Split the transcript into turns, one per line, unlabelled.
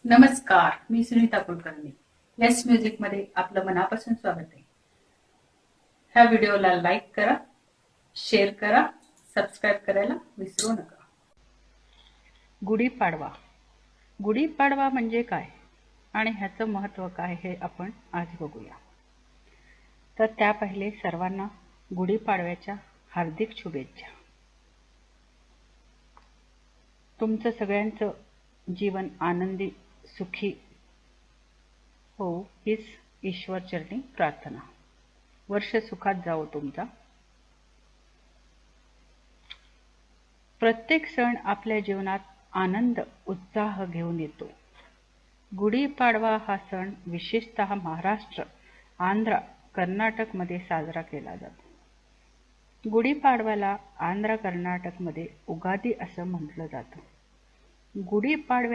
नमस्कार, मी Sunita Kulkarni. Let's music मध्ये आपलं मनापासून स्वागत आहे. ह्या व्हिडिओला लाईक करा, शेअर करा, सबस्क्राईब करायला विसरू नका. गुढीपाडवा. गुढीपाडवा म्हणजे काय आणि ह्याचं महत्त्व काय हे आपण आज बघूया. तर त्या पहिले सर्वांना गुढीपाडव्याच्या हार्दिक शुभेच्छा. तुमचं सगळ्यांचं जीवन आनंदी सुखी हो हीच ईश्वरचरणी प्रार्थना. वर्ष सुखात जावो तुमचा. प्रत्येक सण आपल्या जीवनात आनंद उत्साह घेऊन येतो. गुढीपाडवा हा सण विशेषतः महाराष्ट्र, आंध्र, कर्नाटकमध्ये साजरा केला जातो. गुढीपाडव्याला आंध्र कर्नाटकमध्ये उगादी असं म्हटलं जातं. गुढीपाडव्याच्या